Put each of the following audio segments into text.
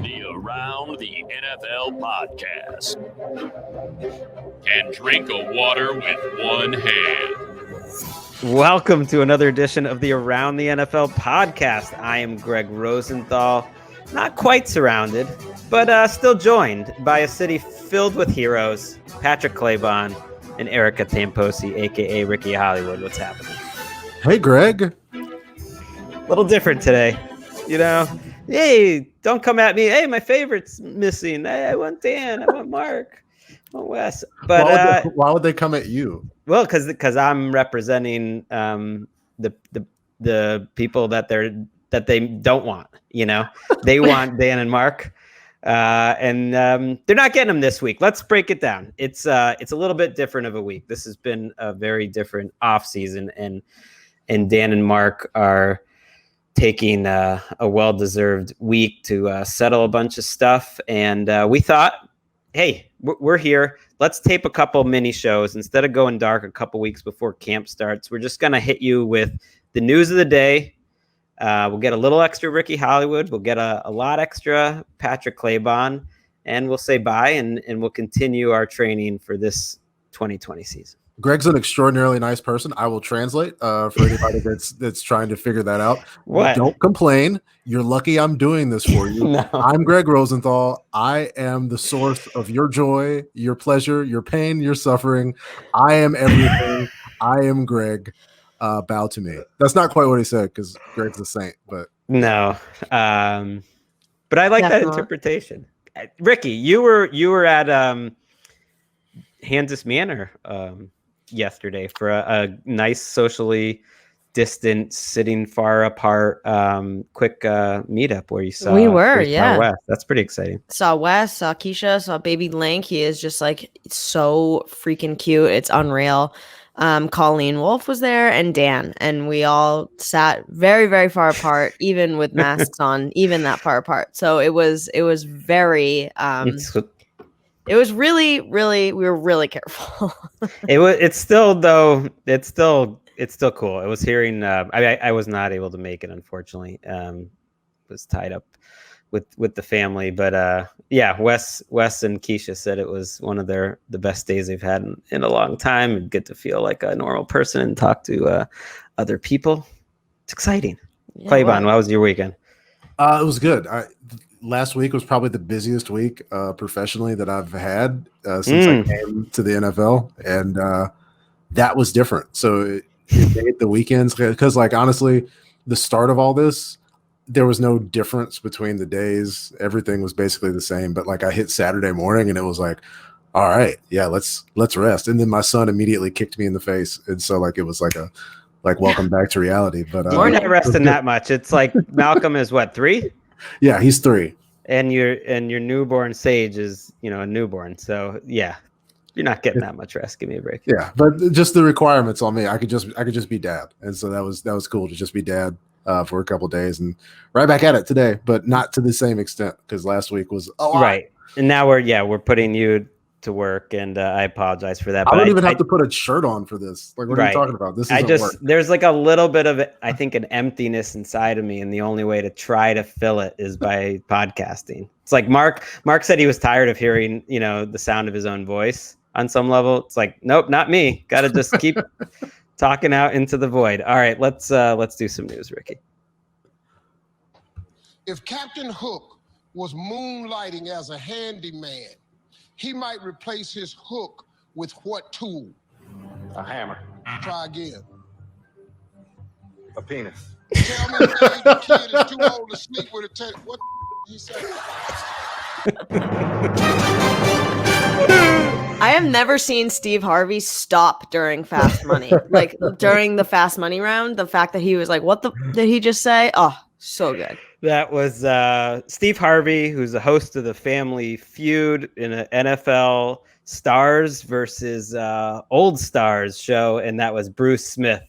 the Around the NFL podcast. And drink a water with one hand. Welcome to another edition of the Around the NFL podcast. I am Greg Rosenthal, not quite surrounded, but still joined by a city filled with heroes, Patrick Claybon and Erica Tamposi, aka Ricky Hollywood. What's happening? Hey, Greg. A little different today, you know. Hey, don't come at me. Hey, my favorite's missing. Hey, I want Dan. I want Mark. I want Wes. But why would they come at you? Well, because I'm representing the people that they don't want. You know, they want Dan and Mark, and they're not getting them this week. Let's break it down. It's a little bit different of a week. This has been a very different off season, and Dan and Mark are taking a well-deserved week to settle a bunch of stuff. And we thought, hey, we're here. Let's tape a couple mini shows. Instead of going dark a couple weeks before camp starts, we're just going to hit you with the news of the day. We'll get a little extra Ricky Hollywood. We'll get a lot extra Patrick Claybon. And we'll say bye, and we'll continue our training for this 2020 season. Greg's an extraordinarily nice person. I will translate for anybody that's trying to figure that out. What? Don't complain. You're lucky I'm doing this for you. No. I'm Greg Rosenthal. I am the source of your joy, your pleasure, your pain, your suffering. I am everything. I am Greg. Bow to me. That's not quite what he said because Greg's a saint, but no. But I like that interpretation. Ricky, you were at Kansas Manor yesterday for a nice socially distant, sitting far apart, quick meetup where you saw Wes. That's pretty exciting. Saw Wes, saw Keisha, saw baby Link. He is just like so freaking cute. It's unreal. Colleen Wolf was there and Dan, and we all sat very, very far apart, even with masks on, even that far apart. So it was very it was really, really, we were really careful. It's still cool. It was hearing, I was not able to make it, unfortunately. Was tied up with the family, but yeah, Wes and Keisha said it was one of the best days they've had in a long time, and get to feel like a normal person and talk to other people. It's exciting. Yeah, Claybon, how was your weekend? It was good. Last week was probably the busiest week professionally that I've had since I came to the NFL, and that was different. So it made the weekends, because like honestly, the start of all this, there was no difference between the days. Everything was basically the same. But like I hit Saturday morning and it was like, all right, yeah, let's rest. And then my son immediately kicked me in the face, and so like it was like welcome back to reality. But we're not resting that much. It's like Malcolm is what, 3? Yeah, he's 3. And your newborn Sage is, a newborn. So yeah, you're not getting that much rest. Give me a break. Yeah, but just the requirements on me. I could just be dad, and so that was cool to just be dad for a couple of days, and right back at it today, but not to the same extent because last week was a lot. Right. And now we're putting you to work, and I apologize for that. I don't even have to put a shirt on for this. Like, what are you talking about? This is work. There's like a little bit of, I think, an emptiness inside of me, and the only way to try to fill it is by podcasting. It's like Mark said he was tired of hearing, the sound of his own voice on some level. It's like, nope, not me. Got to just keep talking out into the void. All right, let's do some news, Ricky. If Captain Hook was moonlighting as a handyman, he might replace his hook with what tool? A hammer. Try again. A penis. Tell me the kid is too old to sleep with a what he said? I have never seen Steve Harvey stop during Fast Money. Like during the Fast Money round, the fact that he was like, what did he just say? Oh, so good. That was Steve Harvey, who's the host of the Family Feud in an NFL Stars versus Old Stars show, and that was Bruce Smith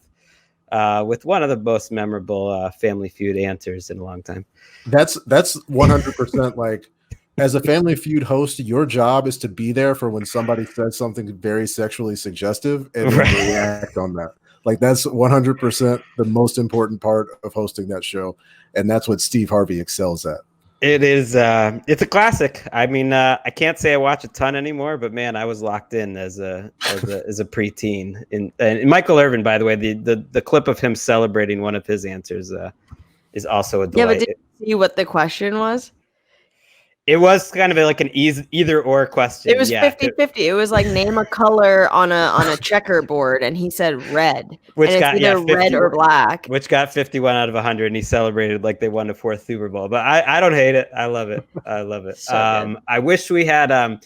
with one of the most memorable Family Feud answers in a long time. That's 100% like, as a Family Feud host, your job is to be there for when somebody says something very sexually suggestive and react on that. Like, that's 100% the most important part of hosting that show. And that's what Steve Harvey excels at. It is. It's a classic. I mean, I can't say I watch a ton anymore, but man, I was locked in as a preteen. And Michael Irvin, by the way, the clip of him celebrating one of his answers is also a delight. Yeah, but did you see what the question was? It was kind of like an either or question. It was 50-50. It was like name a color on a checkerboard, and he said red. Which and got it's either red or black. Which got 51 out of 100, and he celebrated like they won the 4th Super Bowl. But I don't hate it. I love it. I love it. So I wish we had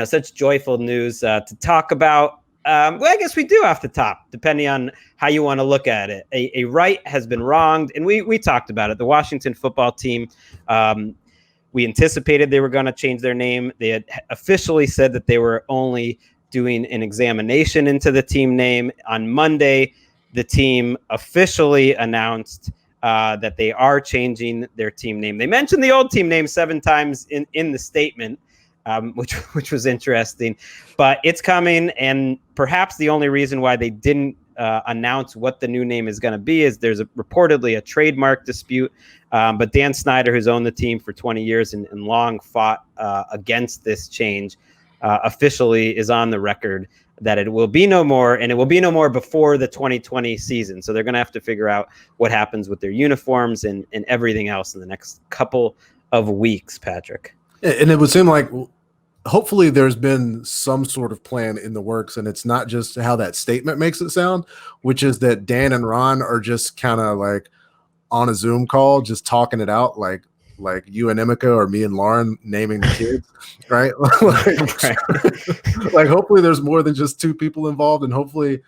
such joyful news to talk about. Well, I guess we do off the top, depending on how you want to look at it. A right has been wronged, and we talked about it. The Washington football team. We anticipated they were going to change their name. They had officially said that they were only doing an examination into the team name. On Monday, the team officially announced that they are changing their team name. They mentioned the old team name 7 times in the statement, which was interesting. But it's coming, and perhaps the only reason why they didn't announce what the new name is going to be is there's reportedly a trademark dispute. But Dan Snyder, who's owned the team for 20 years and long fought against this change, officially is on the record that it will be no more, and it will be no more before the 2020 season. So they're going to have to figure out what happens with their uniforms and everything else in the next couple of weeks, Patrick. And it would seem like hopefully there's been some sort of plan in the works, and it's not just how that statement makes it sound, which is that Dan and Ron are just kind of like on a Zoom call, just talking it out like you and Emeka or me and Lauren naming the kids, right? Like hopefully there's more than just 2 people involved, and hopefully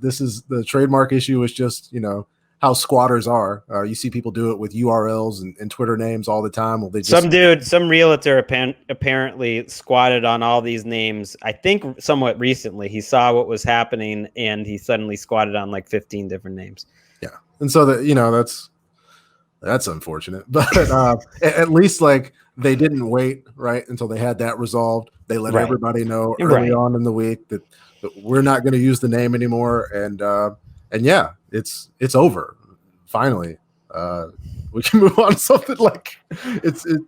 this is the trademark issue is just, how squatters are. You see people do it with URLs and Twitter names all the time. Well, they just some realtor apparently squatted on all these names. I think somewhat recently he saw what was happening and he suddenly squatted on like 15 different names. Yeah. And so that, that's unfortunate, but at least like they didn't wait right until they had that resolved. They let everybody know early on in the week that we're not going to use the name anymore. And yeah, it's over. Finally, we can move on to something like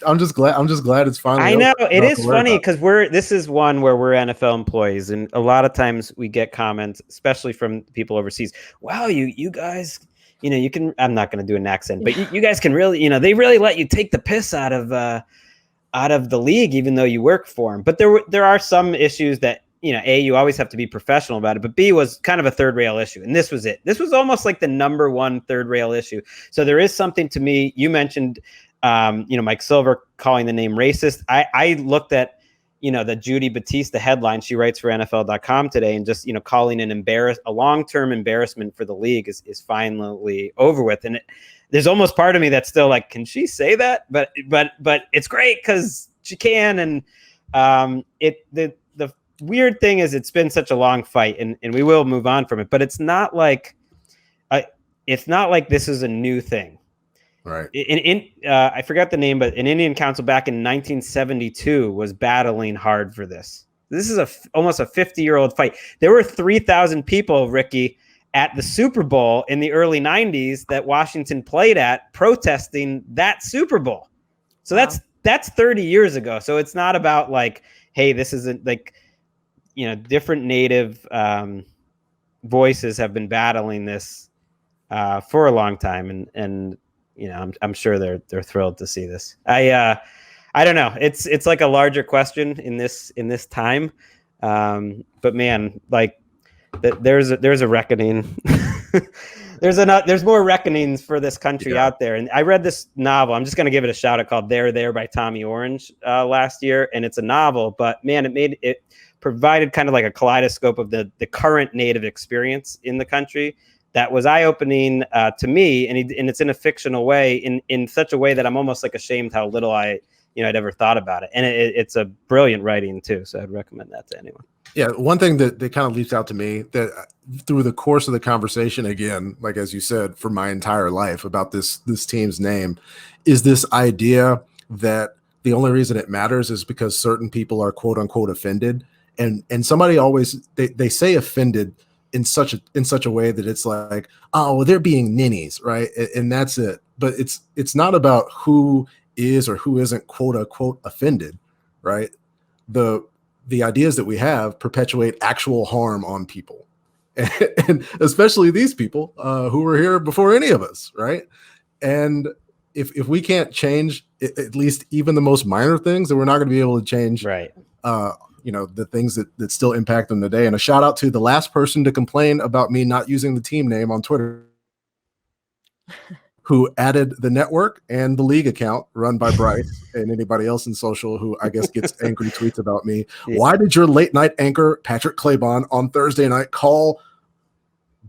I'm just glad it's finally. I know over. it is funny because this is one where we're NFL employees, and a lot of times we get comments, especially from people overseas. Wow, you guys, you can. I'm not going to do an accent, but you guys can really, they really let you take the piss out of the league, even though you work for them. But there are some issues that. A, you always have to be professional about it, but B was kind of a third rail issue. And this was it. This was almost like the number one third rail issue. So there is something to me. You mentioned, Mike Silver calling the name racist. I looked at, the Judy Batista headline she writes for NFL.com today, and just, calling a long-term embarrassment for the league is finally over with. And there's almost part of me that's still like, can she say that? But it's great because she can. And the weird thing is it's been such a long fight, and we will move on from it, but it's not like this is a new thing, right? I forgot the name, but an Indian council back in 1972 was battling hard for this. This is almost a 50-year-old fight. There were 3,000 people, Ricky, at the Super Bowl in the early 90s that Washington played at, protesting that Super Bowl. So that's 30 years ago. So it's not about like, hey, this isn't like, different Native voices have been battling this for a long time, and I'm sure they're thrilled to see this. I don't know. It's like a larger question in this time, but man, like there's a reckoning. There's more reckonings for this country out there. And I read this novel. I'm just going to give it a shout out called There by Tommy Orange last year, and it's a novel, but man, it provided kind of like a kaleidoscope of the current Native experience in the country that was eye-opening to me, and it's in a fictional way, in such a way that I'm almost like ashamed how little I'd ever thought about it. And it's a brilliant writing too, so I'd recommend that to anyone. Yeah, one thing that kind of leaps out to me that through the course of the conversation, again, like as you said, for my entire life about this team's name, is this idea that the only reason it matters is because certain people are quote unquote offended. And somebody always they say offended in such a way that it's like, oh, they're being ninnies, right? And that's it. But it's not about who is or who isn't quote unquote offended, right? The ideas that we have perpetuate actual harm on people, and especially these people who were here before any of us, right? And if we can't change at least even the most minor things, then we're not going to be able to change, Right. The things that still impact them today. And a shout out to the last person to complain about me not using the team name on Twitter, who added the network and the league account run by Bryce and anybody else in social who I guess gets angry tweets about me. Yeah. Why did your late night anchor, Patrick Claybon, on Thursday night call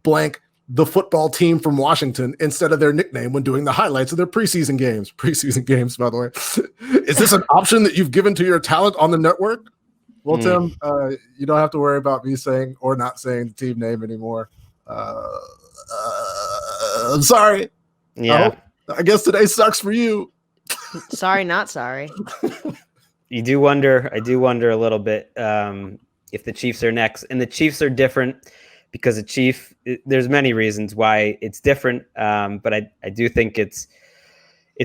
blank the football team from Washington instead of their nickname when doing the highlights of their preseason games? Preseason games, by the way. Is this an option that you've given to your talent on the network? Well, Tim, you don't have to worry about me saying or not saying the team name anymore. I'm sorry. Yeah. I guess today sucks for you. Sorry, not sorry. I do wonder a little bit if the Chiefs are next. And the Chiefs are different because there's many reasons why it's different. But I do think it's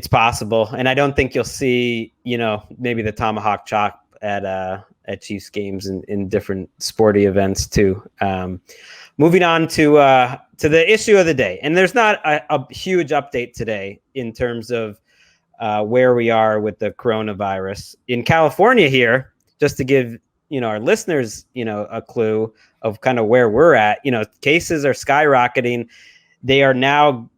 possible. And I don't think you'll see, maybe the tomahawk chop at Chiefs games in different sporty events too. Moving on to the issue of the day. And there's not a huge update today in terms of where we are with the coronavirus in California here, just to give, our listeners, a clue of kind of where we're at. Cases are skyrocketing. They are now,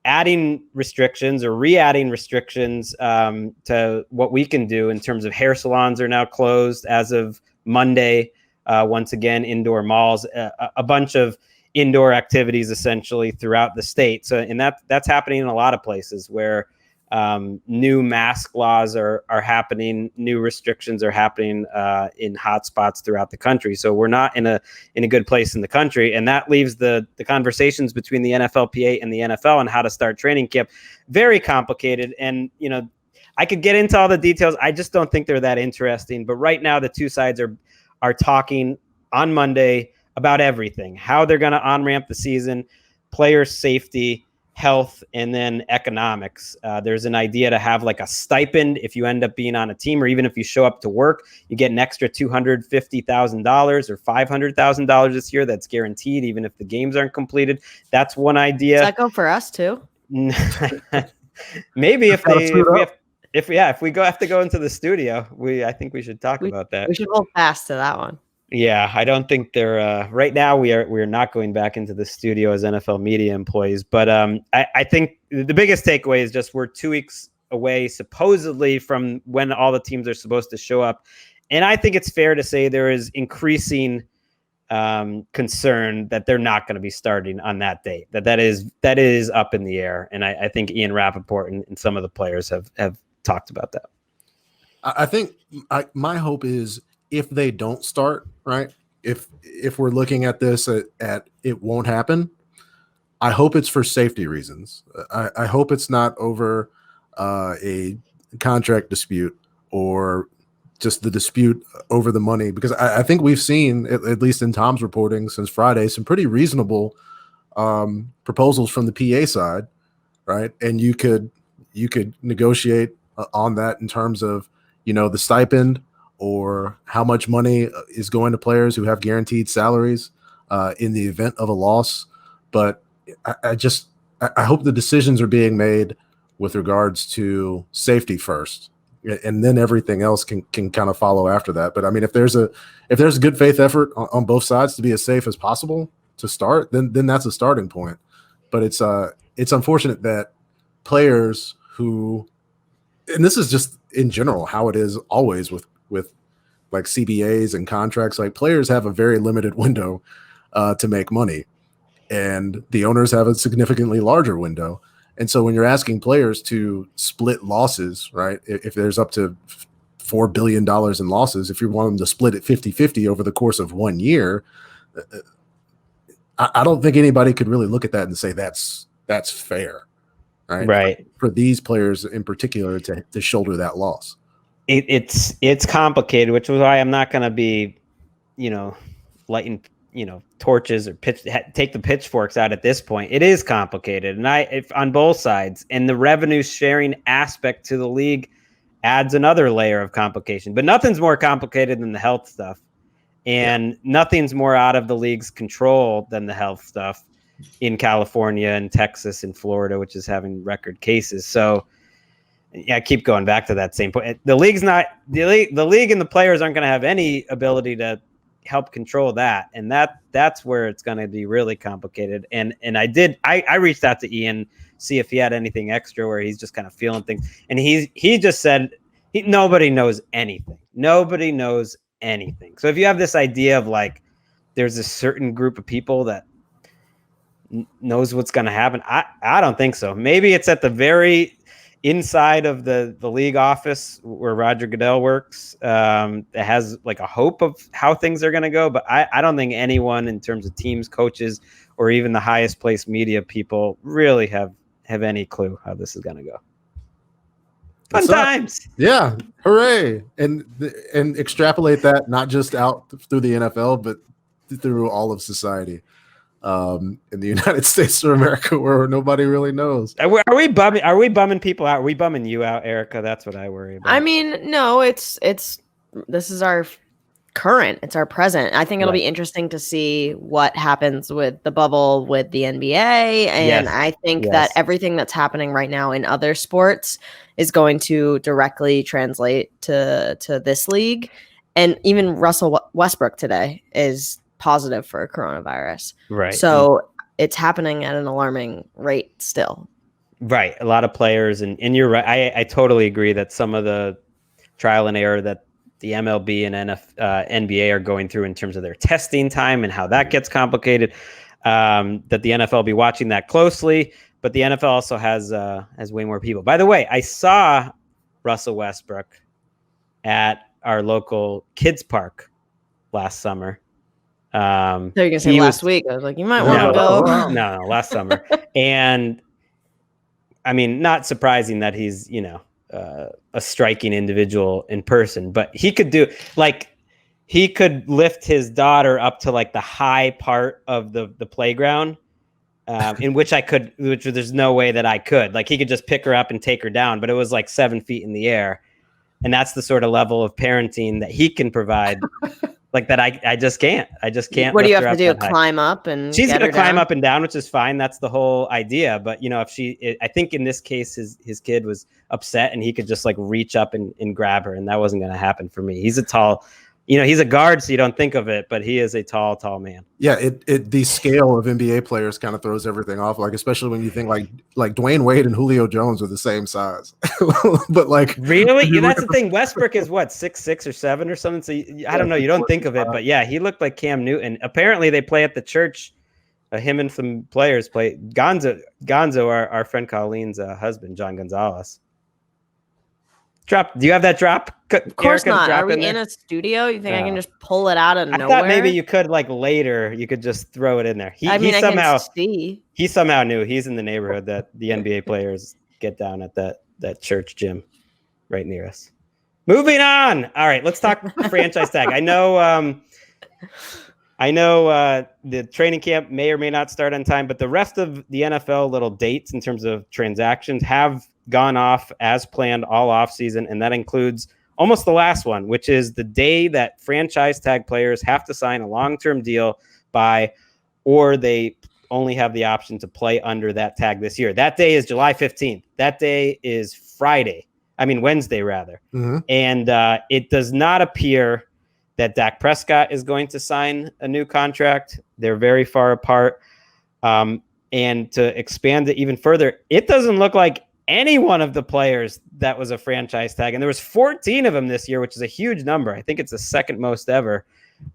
adding restrictions or re-adding restrictions to what we can do in terms of hair salons are now closed as of Monday. Once again, indoor malls, a bunch of indoor activities essentially throughout the state. So, and that's happening in a lot of places where new mask laws are happening, new restrictions are happening in hotspots throughout the country. So we're not in a good place in the country, and that leaves the conversations between the NFLPA and the NFL on how to start training camp very complicated. And I could get into all the details. I just don't think they're that interesting. But right now, the two sides are talking on Monday about everything, how they're going to on-ramp the season, players' safety, health, and then economics. There's an idea to have like a stipend if you end up being on a team, or even if you show up to work, you get an extra $250,000 or $500,000 this year. That's guaranteed, even if the games aren't completed. That's one idea. Does that go for us too? Maybe if we have to go into the studio, I think we should talk about that. We should hold fast to that one. Yeah, I don't think they're right now. We're not going back into the studio as NFL media employees, but I think the biggest takeaway is just we're 2 weeks away supposedly from when all the teams are supposed to show up, and I think it's fair to say there is increasing concern that they're not going to be starting on that date. That is up in the air, and I think Ian Rappaport and some of the players have talked about that. I think my hope is if they don't start, right? If we're looking at this at it won't happen, I hope it's for safety reasons. I hope it's not over a contract dispute or just the dispute over the money, because I think we've seen, at least in Tom's reporting since Friday, some pretty reasonable proposals from the PA side, right? And you could negotiate on that in terms of, the stipend or how much money is going to players who have guaranteed salaries in the event of a loss. But I hope the decisions are being made with regards to safety first, and then everything else can kind of follow after that. But I mean, if there's a good faith effort on both sides to be as safe as possible to start, then that's a starting point. But it's unfortunate that players who, and this is just in general how it is always with like CBAs and contracts, like players have a very limited window to make money, and the owners have a significantly larger window. And so when you're asking players to split losses, right, if there's up to $4 billion in losses, if you want them to split it 50-50 over the course of 1 year, I don't think anybody could really look at that and say that's fair, right? For these players in particular to shoulder that loss. It's complicated, which is why I'm not going to be, lighting, torches or take the pitchforks out at this point. It is complicated, and if on both sides, and the revenue sharing aspect to the league adds another layer of complication. But nothing's more complicated than the health stuff, and nothing's more out of the league's control than the health stuff in California and Texas and Florida, which is having record cases. So I keep going back to that same point. The league and the players aren't going to have any ability to help control that, and that's where it's going to be really complicated. And I reached out to Ian, see if he had anything extra where he's just kind of feeling things, and he just said nobody knows anything. Nobody knows anything. So if you have this idea of like there's a certain group of people that knows what's going to happen, I don't think so. Maybe it's at the very inside of the league office where Roger Goodell works, that has like a hope of how things are going to go. But I don't think anyone in terms of teams, coaches, or even the highest placed media people really have any clue how this is going to go. Fun times. Yeah. Hooray. And extrapolate that not just out through the NFL, but through all of society. In the United States of America, where nobody really knows. Are we bumming people out? Are we bumming you out, Erica? That's what I worry about. I mean, no, this is our current, it's our present. I think it'll be interesting to see what happens with the bubble with the NBA. And I think that everything that's happening right now in other sports is going to directly translate to this league. And even Russell Westbrook today is positive for coronavirus. Right. So it's happening at an alarming rate still. Right. A lot of players, and you're right. I totally agree that some of the trial and error that the MLB and NBA are going through in terms of their testing time and how that gets complicated, that the NFL will be watching that closely. But the NFL also has way more people. By the way, I saw Russell Westbrook at our local kids park last summer. So you're gonna say last week? I was like, you might want to go. No, last summer. And I mean, not surprising that he's a striking individual in person, but he could lift his daughter up to like the high part of the playground, in which there's no way that I could. Like he could just pick her up and take her down, but it was like 7 feet in the air, and that's the sort of level of parenting that he can provide. Like that, I just can't. What do you have to do? Climb up and she's going to climb up and down, which is fine. That's the whole idea. But I think in this case, his kid was upset and he could just like reach up and grab her, and that wasn't going to happen for me. He's a tall, he's a guard, so you don't think of it, but he is a tall man. Yeah, the scale of NBA players kind of throws everything off. Like especially when you think like Dwayne Wade and Julio Jones are the same size, but like really, that's the thing. Westbrook is what 6'6" or 7 or something. So I don't know. You don't think of it, but yeah, he looked like Cam Newton. Apparently, they play at the church. Him and some players play. Gonzo, our friend Colleen's husband, John Gonzalez. Drop. Do you have that drop? Of course not. Are we in a studio? You think I can just pull it out of nowhere? I thought maybe you could like later. You could just throw it in there. He somehow knew. He's in the neighborhood that the NBA players get down at that church gym right near us. Moving on. All right, let's talk franchise tag. I know the training camp may or may not start on time, but the rest of the NFL little dates in terms of transactions have gone off as planned all offseason, and that includes almost the last one, which is the day that franchise tag players have to sign a long-term deal by, or they only have the option to play under that tag this year. That day is July 15th. That day is Wednesday rather. Mm-hmm. And it does not appear that Dak Prescott is going to sign a new contract. They're very far apart. And to expand it even further, it doesn't look like any one of the players that was a franchise tag, and there was 14 of them this year, which is a huge number. I think it's the second most ever,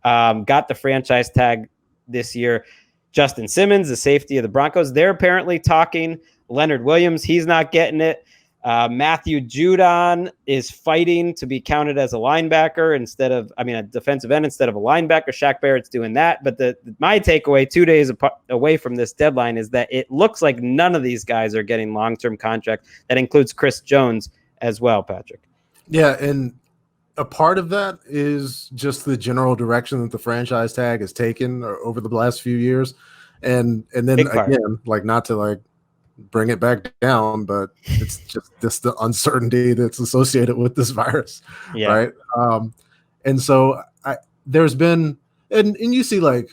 got the franchise tag this year. Justin Simmons, the safety of the Broncos, they're apparently talking. Leonard Williams, he's not getting it. Matthew Judon is fighting to be counted as a linebacker a defensive end instead of a linebacker. Shaq Barrett's doing that. But my takeaway 2 days away from this deadline is that it looks like none of these guys are getting long-term contracts. That includes Chris Jones as well, Patrick. Yeah, and a part of that is just the general direction that the franchise tag has taken over the last few years, and then Big part. again, like not to like bring it back down, but it's just the uncertainty that's associated with this virus, Yeah. right? And so there's been, and you see like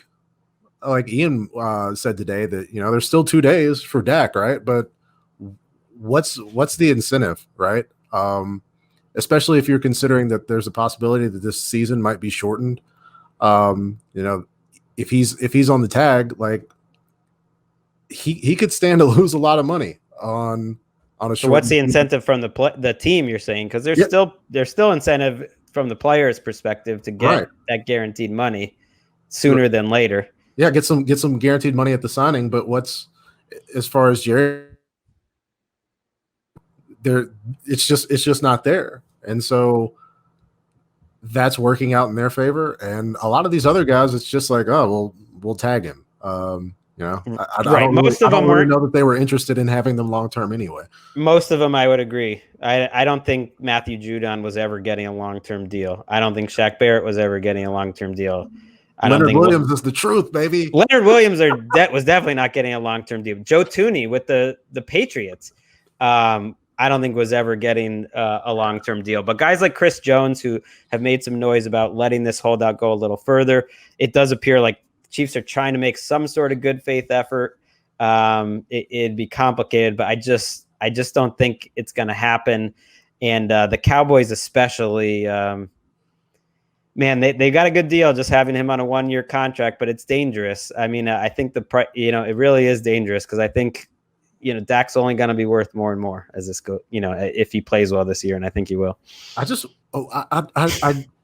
Ian said today that there's still 2 days for Dak, right? But what's the incentive, right? Especially if you're considering that there's a possibility that this season might be shortened. If he's on the tag, like he could stand to lose a lot of money on a So what's the incentive from the team, you're saying? Because there's still incentive from the player's perspective to get that guaranteed money sooner than later. Yeah, get some guaranteed money at the signing, but as far as Jerry, it's just not there. And so that's working out in their favor. And a lot of these other guys, it's just like, oh, well, we'll tag him. I don't really know that they were interested in having them long term anyway. Most of them, I would agree. I don't think Matthew Judon was ever getting a long term deal. I don't think Shaq Barrett was ever getting a long term deal. Leonard Williams is the truth, baby. Leonard Williams was definitely not getting a long term deal. Joe Thuney with the Patriots, I don't think was ever getting a long term deal. But guys like Chris Jones, who have made some noise about letting this holdout go a little further, it does appear like Chiefs are trying to make some sort of good faith effort. It'd be complicated, but I just don't think it's going to happen. And the Cowboys, especially, man, they got a good deal just having him on a 1-year contract, but it's dangerous. I mean, I think it really is dangerous because I think Dak's only going to be worth more and more as this goes. If he plays well this year, and I think he will.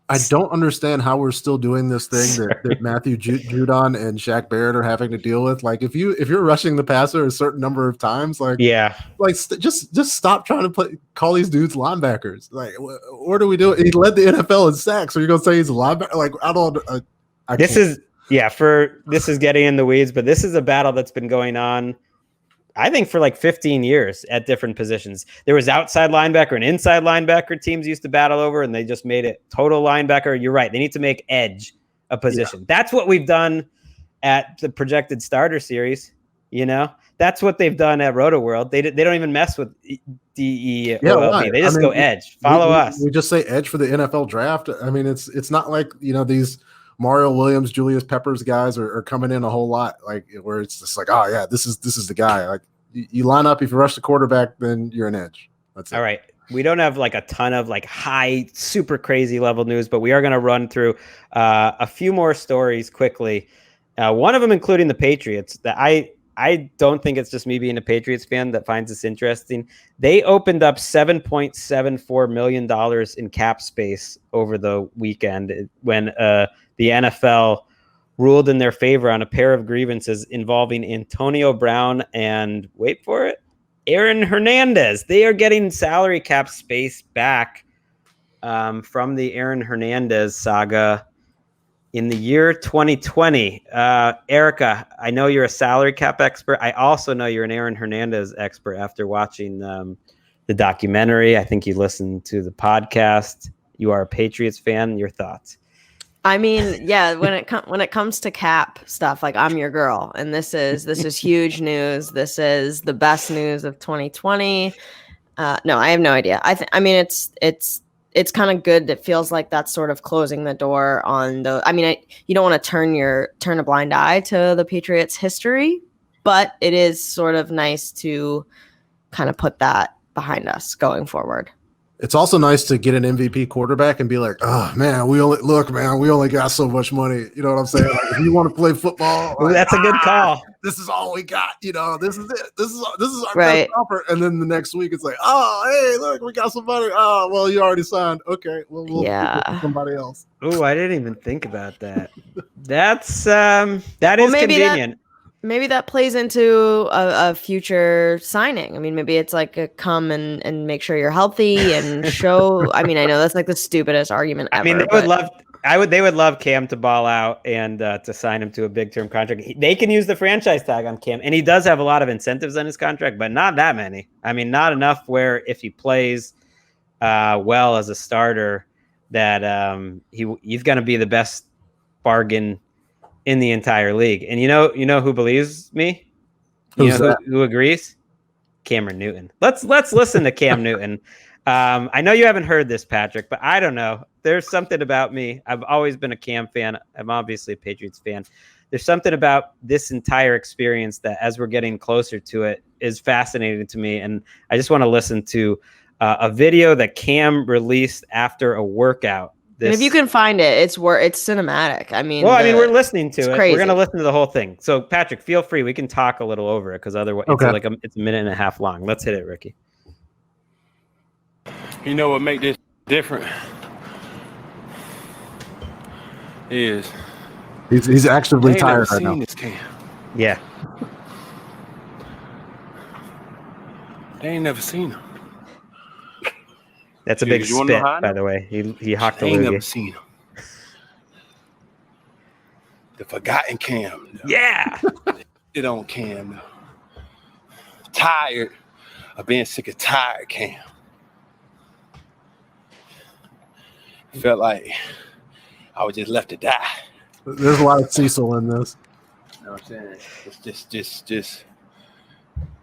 I don't understand how we're still doing this thing that Matthew Judon and Shaq Barrett are having to deal with. Like, if you're rushing the passer a certain number of times, just stop trying to call these dudes linebackers. Like, what are we doing? He led the NFL in sacks, so you're gonna say he's a linebacker? Like, I don't. This is getting in the weeds, but this is a battle that's been going on, I think, for like 15 years at different positions. There was outside linebacker and inside linebacker teams used to battle over, and they just made it total linebacker. You're right. They need to make edge a position. Yeah. That's what we've done at the projected starter series. That's what they've done at Roto World. They don't even mess with DEOLP. Yeah, they just go edge. Follow us. We just say edge for the NFL draft. I mean, it's not like, these Mario Williams, Julius Peppers guys are coming in a whole lot, like where it's just like, oh yeah, this is the guy. Like you line up, if you rush the quarterback, then you're an edge. That's it. All right. We don't have like a ton of like high, super crazy level news, but we are going to run through a few more stories quickly. One of them including the Patriots that I don't think it's just me being a Patriots fan that finds this interesting. They opened up $7.74 million in cap space over the weekend when the NFL ruled in their favor on a pair of grievances involving Antonio Brown and, wait for it, Aaron Hernandez. They are getting salary cap space back from the Aaron Hernandez saga in the year 2020. Erica, I know you're a salary cap expert. I also know you're an Aaron Hernandez expert after watching the documentary. I think you listened to the podcast. You are a Patriots fan. Your thoughts? I mean, yeah, when it comes to cap stuff, like I'm your girl, and this is huge news. This is the best news of 2020. No, I have no idea. I mean, it's kind of good. It feels like that's sort of closing the door on the. I mean, you don't want to turn a blind eye to the Patriots' history, but it is sort of nice to kind of put that behind us going forward. It's also nice to get an MVP quarterback and be like, oh man, we only got so much money. You know what I'm saying? Like, if you want to play football, like, that's a good call. This is all we got. This is it. This is our best offer. And then the next week it's like, oh, hey, look, we got some money. Oh, well, you already signed. Okay, we'll somebody else. Oh, I didn't even think about that. That is convenient. Maybe that plays into a future signing. I mean, maybe it's like a come and make sure you're healthy and show. I mean, I know that's like the stupidest argument ever. I mean, they would love Cam to ball out and to sign him to a big term contract. They can use the franchise tag on Cam, and he does have a lot of incentives on his contract, but not that many. I mean, not enough where if he plays well as a starter, that he's going to be the best bargain in the entire league. And you know who believes me? Who's that? Who agrees? Cameron Newton. Let's listen to Cam Newton. I know you haven't heard this, Patrick, but I don't know. There's something about me. I've always been a Cam fan. I'm obviously a Patriots fan. There's something about this entire experience that, as we're getting closer to it, is fascinating to me. And I just want to listen to a video that Cam released after a workout. And if you can find it, it's cinematic. I mean, we're listening to it. crazy. We're going to listen to the whole thing. So, Patrick, feel free. We can talk a little over it because otherwise, Okay. it's a minute and a half long. Let's hit it, Ricky. You know what make this different is He's actively they ain't never tired right now. seen this Cam. Yeah. They ain't never seen him. That's a You- big you wanna know spit, how I by know? the way. He hawked a They ain't never loogie. seen him. The forgotten Cam. though. Yeah. It on Cam. though. Tired of being sick of tired Cam. Felt like I was just left to die. There's a lot of Cecil in this. You know what I'm saying? It's just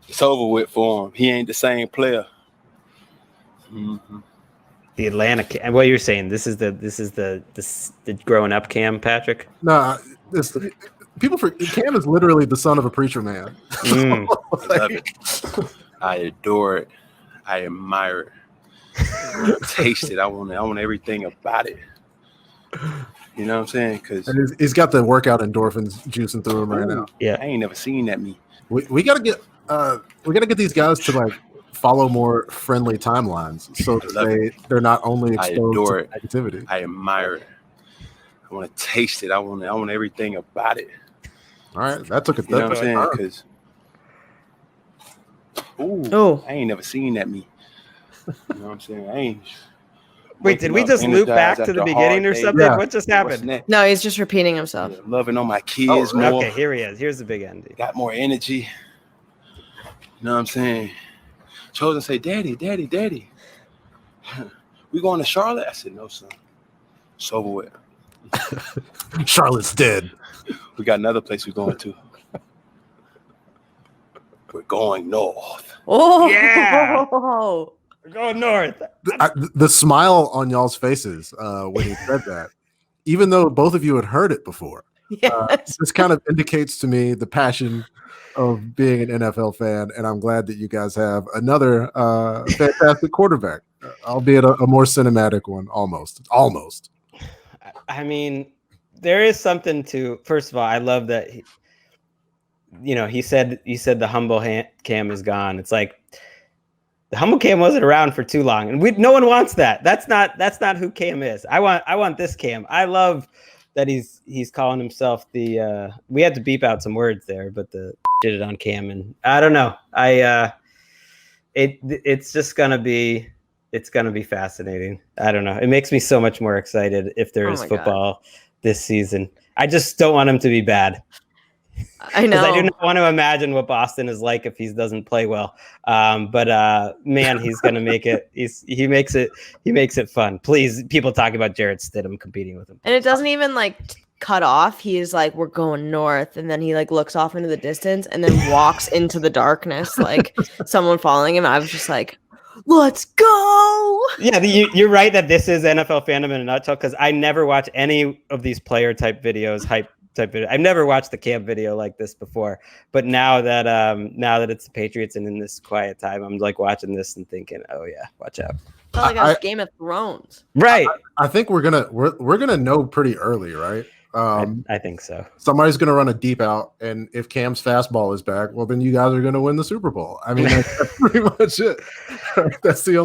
it's over with for him. He ain't the same player. Mm-hmm. The Atlanta Cam. What you're saying? This is the growing up Cam, Patrick. No, Cam is literally the son of a preacher man. Mm. I love it. I adore it. I admire it. I taste it. I want everything about it. You know what I'm saying? Because And he's got the workout endorphins juicing through him right now. Yeah. I ain't never seen that me. We gotta get these guys to like follow more friendly timelines so I love that they're not only I exposed adore to it. negativity. I admire it. I want to taste it. I want everything about it. All right, that took a You know what I'm saying? turn. Because Oh. I ain't never seen that me. You know what I'm saying? I ain't. Wait, did we waking up just loop back energized to the after a beginning hard or day. something? Yeah. What just What's happened? next? No, he's just repeating himself. Yeah, loving on my kids Oh, more. Okay, here he is. Here's the big ending. Got more energy. You know what I'm saying? Chosen say, Daddy, Daddy, Daddy. We going to Charlotte? I said, no, son. It's over with. Charlotte's dead. We got another place we're going to. We're going north. Oh, Yeah. We're going north. The smile on y'all's faces when he said that, even though both of you had heard it before, yes. this kind of indicates to me the passion of being an NFL fan, and I'm glad that you guys have another fantastic quarterback, albeit a more cinematic one, almost. I mean, there is something to. First of all, I love that. He said the humble Cam is gone. It's like the humble Cam wasn't around for too long, and no one wants that. That's not who Cam is. I want this Cam. I love that he's calling himself the. We had to beep out some words there, but the did it on Cam, and I don't know. It's just gonna be. It's going to be fascinating. I don't know. It makes me so much more excited if there is my God. football this season. I just don't want him to be bad. I know. I do not want to imagine what Boston is like if he doesn't play well. But man, he's going to make it. He makes it fun. Please, people talking about Jarrett Stidham competing with him. And it doesn't even like cut off. He's like, we're going north, and then he like looks off into the distance and then walks into the darkness like someone following him. I was just like, let's go. Yeah, you're right that this is NFL fandom in a nutshell, because I never watch any of these player type videos, hype type video. I've never watched the Cam video like this before, but now that it's the Patriots and in this quiet time, I'm like watching this and thinking, oh yeah, watch out. Felt like I was Game of Thrones. Right. I think we're gonna know pretty early, right? I think so. Somebody's gonna run a deep out, and if Cam's fastball is back, well, then you guys are gonna win the Super Bowl. I mean, that's pretty much it. That's the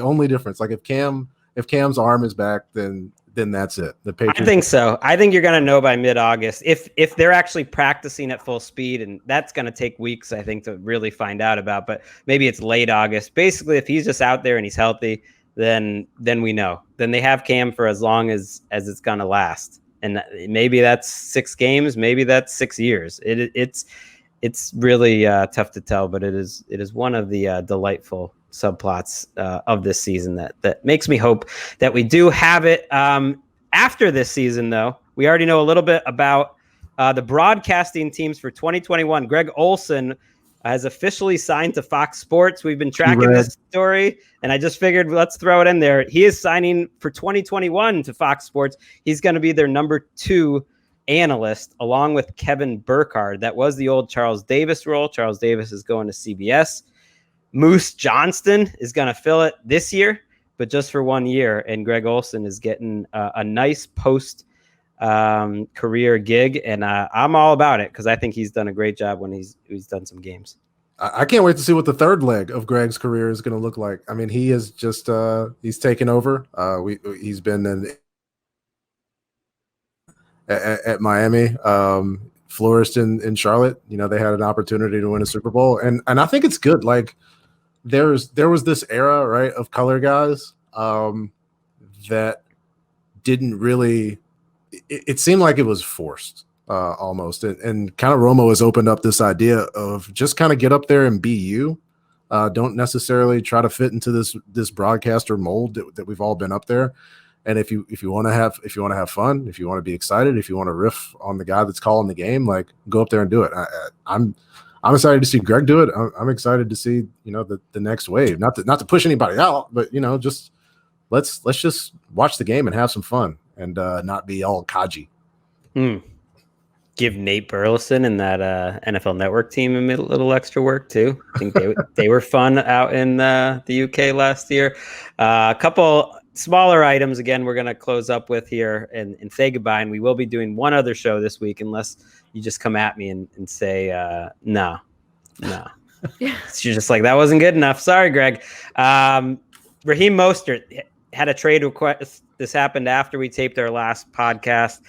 only difference. Like if Cam's arm is back, then that's it. The Patriots. I think so. I think you're gonna know by mid-August if they're actually practicing at full speed, and that's gonna take weeks, I think, to really find out about. But maybe it's late August. Basically, if he's just out there and he's healthy, then we know. Then they have Cam for as long as it's gonna last, and maybe that's 6 games, maybe that's 6 years. It's really tough to tell, but it is one of the delightful subplots of this season that makes me hope that we do have it. After this season, though, we already know a little bit about the broadcasting teams for 2021. Greg Olson has officially signed to Fox Sports. We've been tracking this story, and I just figured let's throw it in there. He is signing for 2021 to Fox Sports. He's going to be their number 2 analyst, along with Kevin Burkhardt. That was the old Charles Davis role. Charles Davis is going to CBS. Moose Johnston is going to fill it this year, but just for 1 year. And Greg Olson is getting a nice post career gig, and I'm all about it because I think he's done a great job when he's done some games. I can't wait to see what the third leg of Greg's career is going to look like. I mean, he is just he's taken over. He's been at Miami, flourished in Charlotte. You know, they had an opportunity to win a Super Bowl, and I think it's good. Like there was this era, right, of color guys that didn't really. It seemed like it was forced almost. And kind of Romo has opened up this idea of just kind of get up there and be you. Don't necessarily try to fit into this broadcaster mold that we've all been up there. And if you want to have fun, if you want to be excited, if you want to riff on the guy that's calling the game, like go up there and do it. I'm excited to see Greg do it. I'm excited to see, you know, the next wave, not to push anybody out, but you know, just let's just watch the game and have some fun. And not be all codgy. Give Nate Burleson and that NFL Network team a little extra work too. I think they were fun out in the UK last year. A couple smaller items. Again, we're going to close up with here and say goodbye. And we will be doing one other show this week, unless you just come at me and say no. You're just like, that wasn't good enough. Sorry, Greg. Raheem Mostert had a trade request. This happened after we taped our last podcast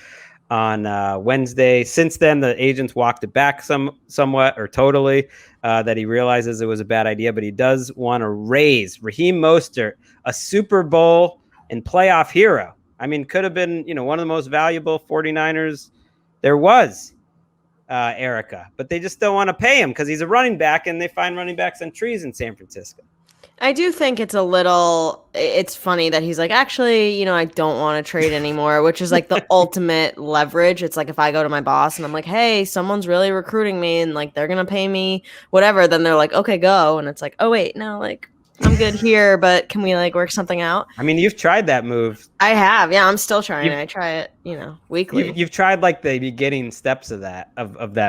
on Wednesday. Since then, the agents walked it back somewhat or totally, that he realizes it was a bad idea, but he does want to raise Raheem Mostert, a Super Bowl and playoff hero. I mean, could have been, you know, one of the most valuable 49ers there was, Erica, but they just don't want to pay him because he's a running back, and they find running backs on trees in San Francisco. I do think it's funny that he's like, actually, you know, I don't want to trade anymore, which is like the ultimate leverage. It's like if I go to my boss and I'm like, hey, someone's really recruiting me and like they're going to pay me whatever, then they're like, okay, go. And it's like, oh, wait, no, like I'm good here, but can we like work something out? I mean, you've tried that move. I have. Yeah, I'm still trying. I try it, you know, weekly. You've tried like the beginning steps of that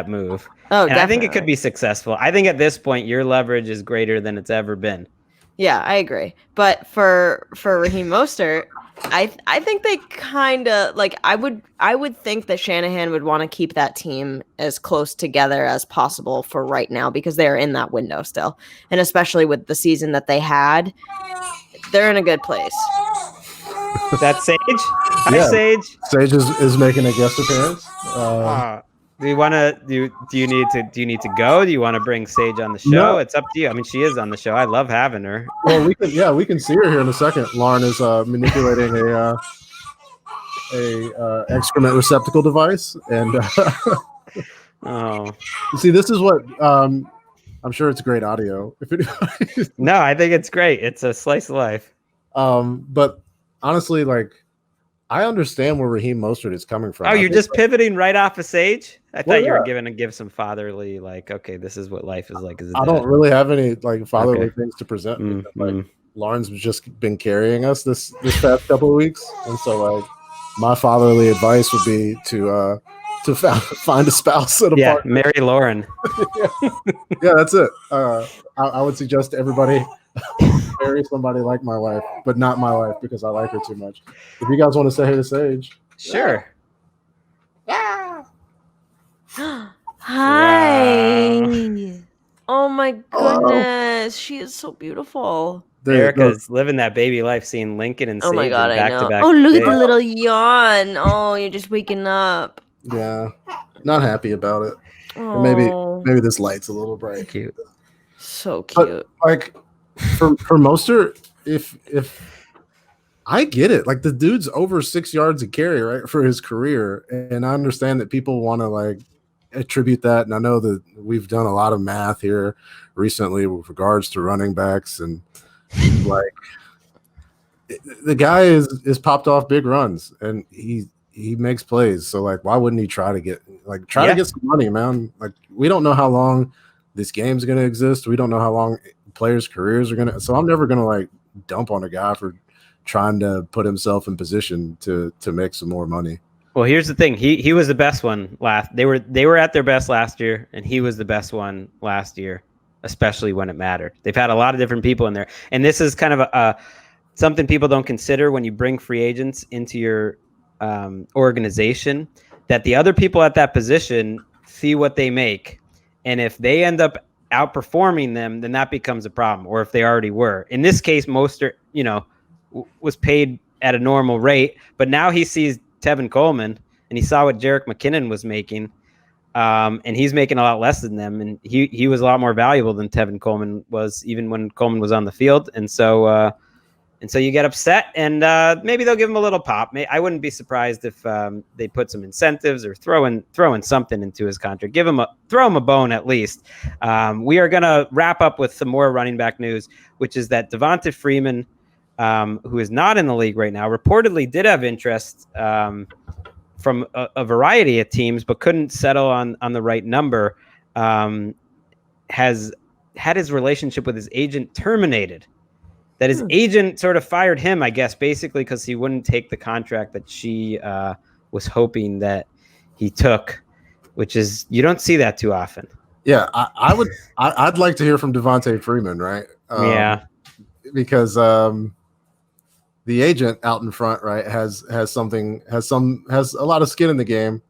move. Oh, and definitely. I think it could be successful. I think at this point, your leverage is greater than it's ever been. Yeah, I agree. But for Raheem Mostert, I think they kind of like I would think that Shanahan would want to keep that team as close together as possible for right now because they're in that window still. And especially with the season that they had, they're in a good place. That's Sage? Yeah. Hi, Sage. Sage is making a guest appearance. Do you want to do you need to go? Do you want to bring Sage on the show? No. It's up to you. I mean, she is on the show. I love having her. Well, we can see her here in a second. Lauren is manipulating a excrement receptacle device, and Oh you see, this is what I'm sure it's great audio. no, I think it's great. It's a slice of life. But honestly, like I understand where Raheem Mostert is coming from. Oh, you're just pivoting right off of Sage? I thought you were yeah. give some fatherly, like, okay, this is what life is like as a I dad. don't really have any like fatherly things to present. Mm-hmm. Like Lauren's just been carrying us this past couple of weeks, and so like my fatherly advice would be to find a spouse at a party. Marry Lauren. Yeah, that's it. I would suggest to everybody marry somebody like my wife, but not my wife because I like her too much. If you guys want to say hey to Sage, Sure. Hi. Wow. Oh my goodness. She is so beautiful. Erica's living that baby life, seeing Lincoln and Sage Oh my god, I back know. to back. Oh, look at the little yawn. Oh, you're just waking up. Yeah, not happy about it. Oh, Maybe this light's a little bright. Cute. so cute. But like for Mostert, if I get it, like the dude's over 6 yards a carry, right, for his career, and I understand that people want to like attribute that, and I know that we've done a lot of math here recently with regards to running backs, and Like the guy is popped off big runs and he makes plays. So like, why wouldn't he try to get some money, man? Like we don't know how long this game's going to exist. We don't know how long players' careers are going to. So I'm never going to like dump on a guy for trying to put himself in position to make some more money. Well, here's the thing. He was the best one last. They were at their best last year, and he was the best one last year, especially when it mattered. They've had a lot of different people in there, and this is kind of something people don't consider when you bring free agents into your organization. That the other people at that position see what they make, and if they end up outperforming them, then that becomes a problem. Or if they already were. In this case, Mostert, was paid at a normal rate, but now he sees Tevin Coleman, and he saw what Jerick McKinnon was making, and he's making a lot less than them, and he was a lot more valuable than Tevin Coleman was, even when Coleman was on the field, and so you get upset, and maybe they'll give him a little pop. I wouldn't be surprised if they put some incentives or throwing something into his contract. Throw him a bone at least. We are gonna wrap up with some more running back news, which is that Devonta Freeman, who is not in the league right now, reportedly did have interest from a variety of teams, but couldn't settle on the right number, has had his relationship with his agent terminated. That his agent sort of fired him, I guess, basically because he wouldn't take the contract that she was hoping that he took, which is, you don't see that too often. Yeah, I'd like to hear from Devonta Freeman, right? Yeah. Because the agent out in front, right, has a lot of skin in the game.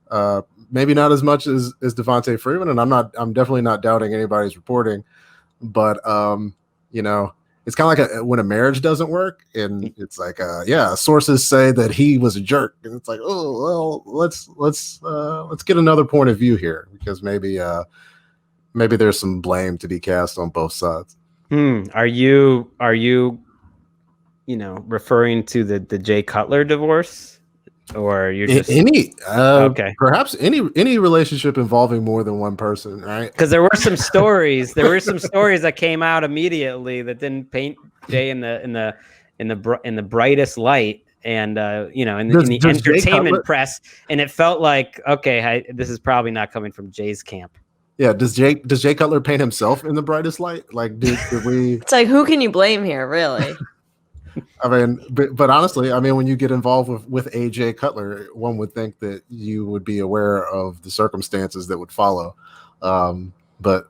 Maybe not as much as Devonta Freeman, and I'm definitely not doubting anybody's reporting, but it's kind of like when a marriage doesn't work, and it's like sources say that he was a jerk, and it's like, oh well, let's get another point of view here, because maybe there's some blame to be cast on both sides. Are you referring to the Jay Cutler divorce, or you're just perhaps any relationship involving more than one person, right? Because there were some stories that came out immediately that didn't paint Jay in the brightest light, and in the entertainment press, and it felt like, okay, this is probably not coming from Jay's camp. Yeah, does Jay Cutler paint himself in the brightest light? Like, did we? It's like, who can you blame here, really? I mean, but honestly, I mean, when you get involved with AJ Cutler, one would think that you would be aware of the circumstances that would follow. But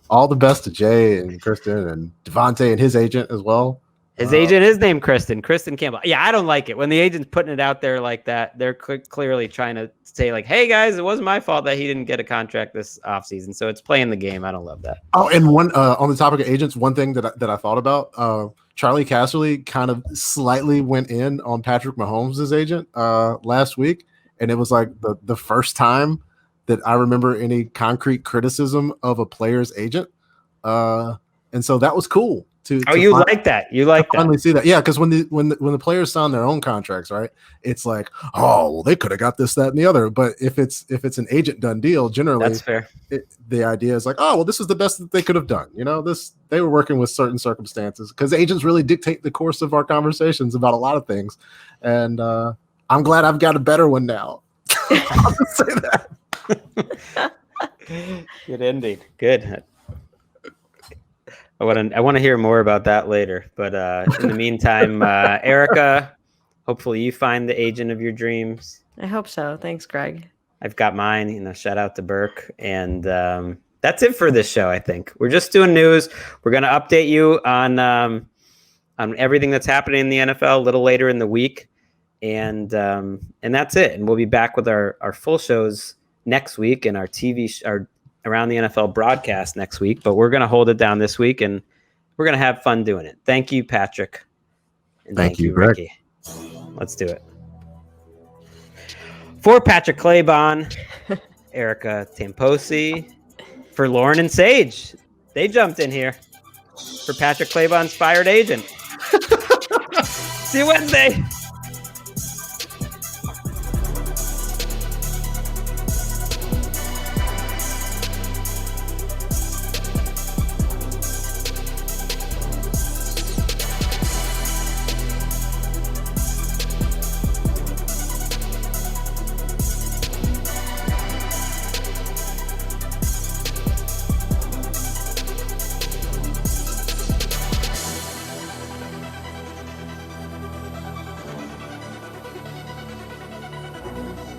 all the best to Jay and Kristen and Devontae and his agent as well. His agent is named Kristen Campbell. Yeah, I don't like it when the agent's putting it out there like that. They're clearly trying to say like, hey guys, it wasn't my fault that he didn't get a contract this offseason. So it's playing the game. I don't love that. Oh, and one on the topic of agents, one thing that I thought about, Charlie Casserly kind of slightly went in on Patrick Mahomes' agent last week, and it was like the first time that I remember any concrete criticism of a player's agent, and so that was cool. Like that? You like that? Finally see that, yeah. Because when the players sign their own contracts, right? It's like, oh, well, they could have got this, that, and the other. But if it's an agent done deal, generally that's fair. The idea is like, oh, well, this is the best that they could have done. They were working with certain circumstances, because agents really dictate the course of our conversations about a lot of things. And I'm glad I've got a better one now. I'll just say that. Good ending. Good. I want to hear more about that later. But in the meantime, Erica, hopefully you find the agent of your dreams. I hope so. Thanks, Greg. I've got mine. Shout out to Burke. And that's it for this show, I think. We're just doing news. We're going to update you on everything that's happening in the NFL a little later in the week. And that's it. And we'll be back with our full shows next week, and our our Around the NFL broadcast next week, but we're going to hold it down this week, and we're going to have fun doing it. Thank you, Patrick. And thank you, Ricky. Let's do it. For Patrick Claybon, Erica Tamposi, for Lauren and Sage, they jumped in here. For Patrick Claybon's fired agent. See you Wednesday. Bye.